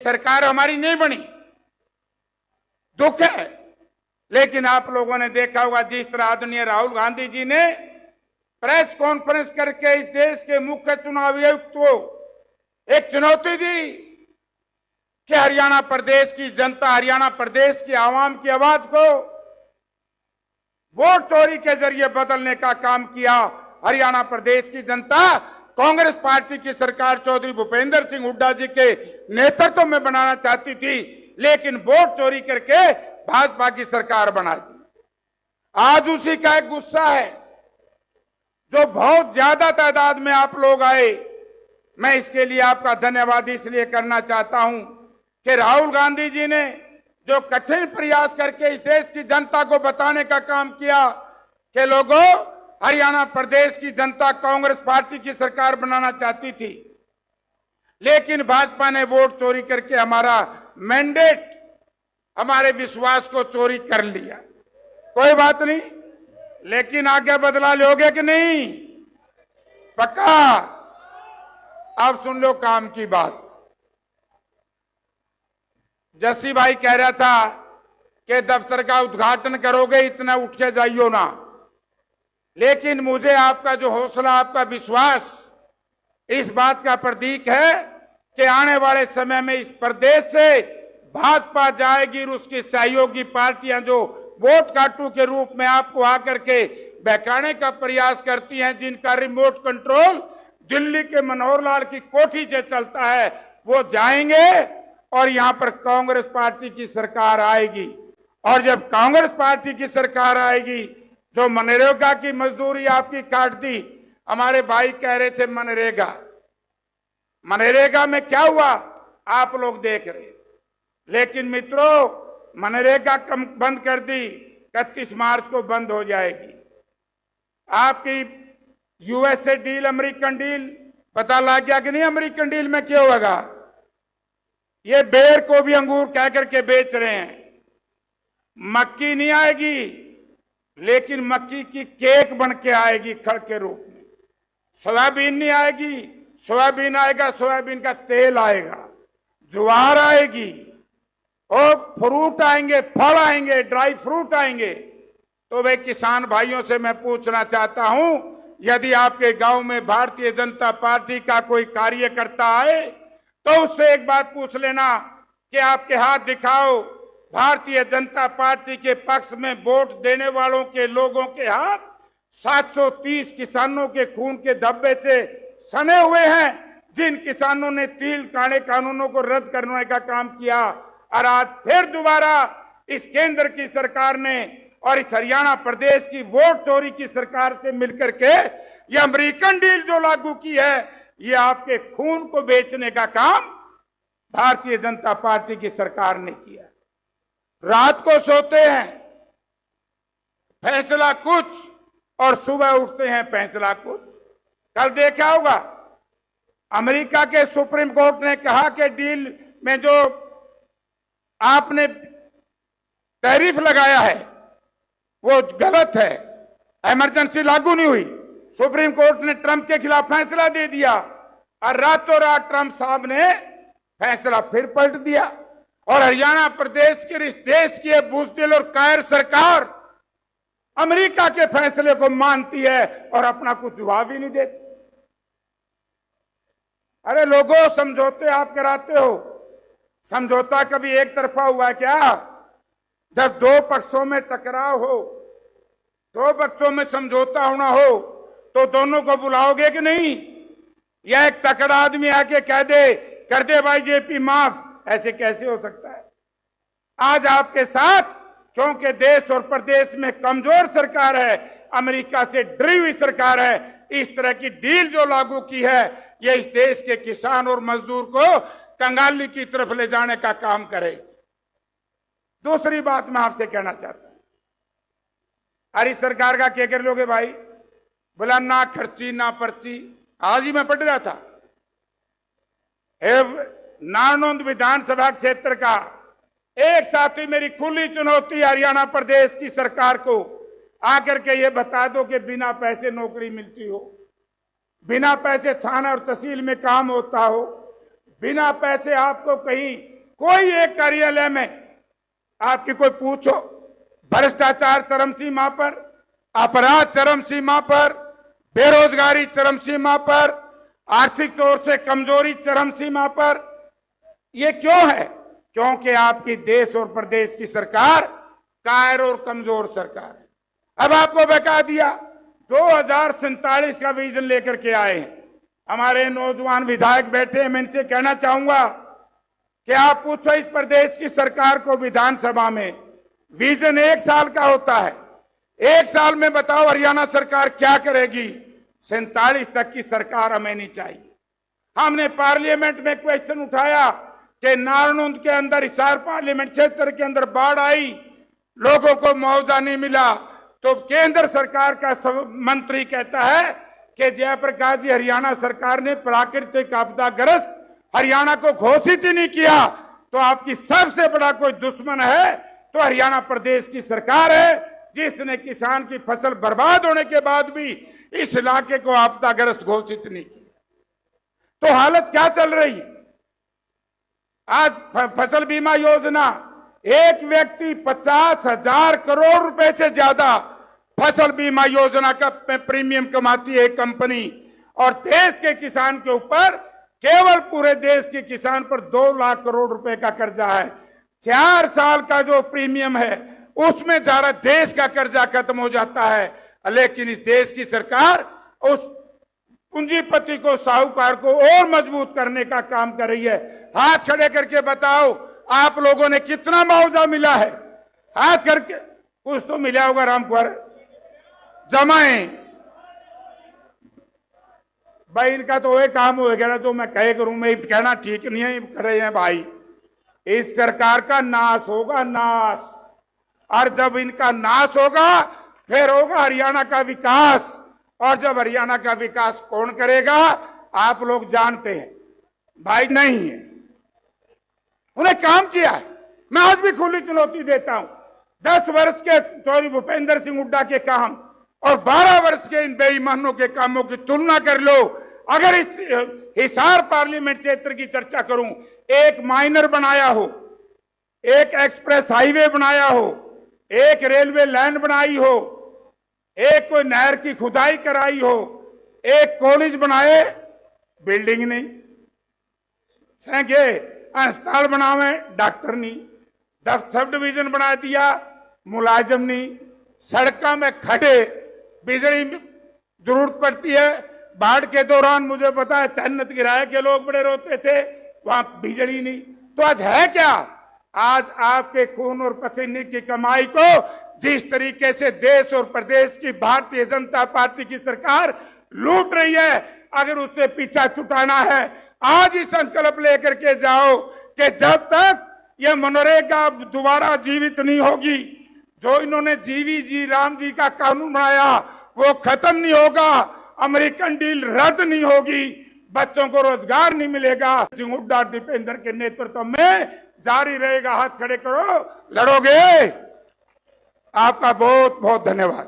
सरकार हमारी नहीं बनी, दुख है। लेकिन आप लोगों ने देखा होगा जिस तरह आदरणीय राहुल गांधी जी ने प्रेस कॉन्फ्रेंस करके इस देश के मुख्य चुनाव आयुक्त को एक चुनौती दी कि हरियाणा प्रदेश की जनता, हरियाणा प्रदेश की आवाम की आवाज को वोट चोरी के जरिए बदलने का काम किया। हरियाणा प्रदेश की जनता कांग्रेस पार्टी की सरकार चौधरी भूपेंद्र सिंह हुड्डा जी के नेतृत्व में बनाना चाहती थी, लेकिन वोट चोरी करके भाजपा की सरकार बना दी। आज उसी का एक गुस्सा है जो बहुत ज्यादा तादाद में आप लोग आए। मैं इसके लिए आपका धन्यवाद इसलिए करना चाहता हूं कि राहुल गांधी जी ने जो कठिन प्रयास करके इस देश की जनता को बताने का काम किया कि लोगों, हरियाणा प्रदेश की जनता कांग्रेस पार्टी की सरकार बनाना चाहती थी, लेकिन भाजपा ने वोट चोरी करके हमारा मैंडेट, हमारे विश्वास को चोरी कर लिया। कोई बात नहीं, लेकिन आगे बदला लोगे कि नहीं? पक्का? अब सुन लो काम की बात। जस्सी भाई कह रहा था कि दफ्तर का उद्घाटन करोगे, इतना उठ के जाइयो ना। लेकिन मुझे आपका जो हौसला, आपका विश्वास इस बात का प्रतीक है कि आने वाले समय में इस प्रदेश से भाजपा जाएगी और उसकी सहयोगी पार्टियां जो वोट काटू के रूप में आपको आकर के बहकाने का प्रयास करती हैं, जिनका रिमोट कंट्रोल दिल्ली के मनोहर लाल की कोठी से चलता है, वो जाएंगे और यहां पर कांग्रेस पार्टी की सरकार आएगी। और जब कांग्रेस पार्टी की सरकार आएगी, जो मनरेगा की मजदूरी आपकी काट दी, हमारे भाई कह रहे थे मनरेगा में क्या हुआ आप लोग देख रहे। लेकिन मित्रों, मनरेगा कम बंद कर दी, 31 मार्च को बंद हो जाएगी। आपकी यूएसए डील, अमेरिकन डील, पता लग गया कि नहीं अमेरिकन डील में क्या होगा? ये बेर को भी अंगूर कह करके बेच रहे हैं। मक्की नहीं आएगी, लेकिन मक्की की केक बन के आएगी खड़ के रूप में। सोयाबीन नहीं आएगी, सोयाबीन आएगा, सोयाबीन का तेल आएगा। ज्वार आएगी और फ्रूट आएंगे, फल आएंगे, ड्राई फ्रूट आएंगे। तो वे किसान भाइयों से मैं पूछना चाहता हूं, यदि आपके गांव में भारतीय जनता पार्टी का कोई कार्यकर्ता आए तो उससे एक बात पूछ लेना कि आपके हाथ दिखाओ। भारतीय जनता पार्टी के पक्ष में वोट देने वालों के लोगों के हाथ 730 किसानों के खून के धब्बे से सने हुए हैं, जिन किसानों ने तिल काले कानूनों को रद्द करने का काम किया। और आज फिर दोबारा इस केंद्र की सरकार ने और इस हरियाणा प्रदेश की वोट चोरी की सरकार से मिलकर के ये अमेरिकन डील जो लागू की है, ये आपके खून को बेचने का काम भारतीय जनता पार्टी की सरकार ने किया। रात को सोते हैं फैसला कुछ और सुबह उठते हैं फैसला कुछ। कल देखा होगा अमेरिका के सुप्रीम कोर्ट ने कहा कि डील में जो आपने टैरिफ लगाया है वो गलत है, इमरजेंसी लागू नहीं हुई। सुप्रीम कोर्ट ने ट्रंप के खिलाफ फैसला दे दिया और रातों रात ट्रंप साहब ने फैसला फिर पलट दिया। और हरियाणा प्रदेश के इस देश की बुज़दिल और कायर सरकार अमेरिका के फैसले को मानती है और अपना कुछ जवाब ही नहीं देती। अरे लोगों, समझौते आप कराते हो, समझौता कभी एक तरफा हुआ क्या? जब दो पक्षों में टकराव हो, दो पक्षों में समझौता होना हो, तो दोनों को बुलाओगे कि नहीं? या एक तकड़ा आदमी आके कह दे, कर दे भाई जेपी माफ, ऐसे कैसे हो सकता है? आज आपके साथ, क्योंकि देश और प्रदेश में कमजोर सरकार है, अमेरिका से डरी हुई सरकार है, इस तरह की डील जो लागू की है, यह इस देश के किसान और मजदूर को कंगाली की तरफ ले जाने का काम करेगी। दूसरी बात मैं आपसे कहना चाहता हूं, अरे सरकार का क्या कर लोगे भाई? बोला ना खर्ची ना पर्ची। आज ही मैं पढ़ रहा था नारनौंद विधानसभा क्षेत्र का एक साथी, मेरी खुली चुनौती हरियाणा प्रदेश की सरकार को, आकर के ये बता दो कि बिना पैसे नौकरी मिलती हो, बिना पैसे थाना और तहसील में काम होता हो, बिना पैसे आपको कहीं कोई एक कार्यालय में आपकी कोई पूछो, भ्रष्टाचार चरम सीमा पर, अपराध चरम सीमा पर, बेरोजगारी चरम सीमा पर, आर्थिक तौर से कमजोरी चरम सीमा पर। ये क्यों है? क्योंकि आपकी देश और प्रदेश की सरकार कायर और कमजोर सरकार है। अब आपको बता दिया 2047 का विजन लेकर के आए हैं। हमारे नौजवान विधायक बैठे हैं, मैं इनसे कहना चाहूंगा कि आप पूछो इस प्रदेश की सरकार को विधानसभा में, विजन 1 साल का होता है। 1 साल में बताओ हरियाणा सरकार क्या करेगी? 47 तक की सरकार हमें नहीं चाहिए। हमने पार्लियामेंट में क्वेश्चन उठाया कि नारनौंद के अंदर, हिसार पार्लियामेंट क्षेत्र के अंदर बाढ़ आई, लोगों को मुआवजा नहीं मिला, तो केंद्र सरकार का मंत्री कहता है कि जयप्रकाश जी, हरियाणा सरकार ने प्राकृतिक आपदाग्रस्त हरियाणा को घोषित ही नहीं किया, तो आपकी सबसे बड़ा कोई दुश्मन है तो हरियाणा प्रदेश की सरकार है, जिसने किसान की फसल बर्बाद होने के बाद भी इस इलाके को आपदाग्रस्त घोषित नहीं किया। तो हालत क्या चल रही है आज? फसल बीमा योजना, एक व्यक्ति 50,000 करोड़ रुपए से ज्यादा फसल बीमा योजना का प्रीमियम कमाती है कंपनी, और देश के किसान के ऊपर, केवल पूरे देश के किसान पर 2 लाख करोड़ रुपए का कर्जा है। 4 साल का जो प्रीमियम है उसमें सारा देश का कर्जा खत्म हो जाता है। लेकिन इस देश की सरकार उस पूंजीपति को, साहूकार को और मजबूत करने का काम कर रही है। हाथ खड़े करके बताओ, आप लोगों ने कितना मुआवजा मिला है? हाथ करके, कुछ तो मिला होगा रामकुमार, जमाए भाई। इनका तो वही काम हो गया जो मैं कहे करूं, मैं कहना ठीक नहीं है, कर रहे हैं भाई। इस सरकार का नाश होगा, नाश। और जब इनका नाश होगा फिर होगा हरियाणा का विकास। और जब हरियाणा का विकास कौन करेगा? आप लोग जानते हैं भाई, नहीं है। उन्हें काम किया है। मैं आज भी खुली चुनौती देता हूं, 10 वर्ष के चौधरी भूपेंद्र सिंह हुड्डा के काम और 12 वर्ष के इन बेईमानों के कामों की तुलना कर लो। अगर इस हिसार पार्लियामेंट क्षेत्र की चर्चा करूं, एक माइनर बनाया हो, एक एक्सप्रेस हाईवे बनाया हो, एक रेलवे लाइन बनाई हो, एक कोई नहर की खुदाई कराई हो, एक कॉलेज बनाए, बिल्डिंग नहीं, अस्पताल बनावे, डॉक्टर नहीं, सब डिवीजन बना दिया, मुलाजिम नहीं, सड़कों में खड़े, बिजली जरूरत पड़ती है। बाढ़ के दौरान मुझे पता है जन्नत गिराए के लोग बड़े रोते थे, वहां बिजली नहीं। तो आज है क्या? आज आपके खून और पसीने की कमाई को जिस तरीके से देश और प्रदेश की भारतीय जनता पार्टी की सरकार लूट रही है, अगर उससे पीछा छुटाना है, आज ही संकल्प लेकर के जाओ कि जब तक ये मनरेगा दोबारा जीवित नहीं होगी, जो इन्होंने जीवी जी राम जी का कानून बनाया वो खत्म नहीं होगा, अमेरिकन डील रद्द नहीं होगी, बच्चों को रोजगार नहीं मिलेगा, सिंह हुड्डा दीपेंद्र के नेतृत्व में जारी रहेगा। हाथ खड़े करो, लड़ोगे। आपका बहुत बहुत धन्यवाद।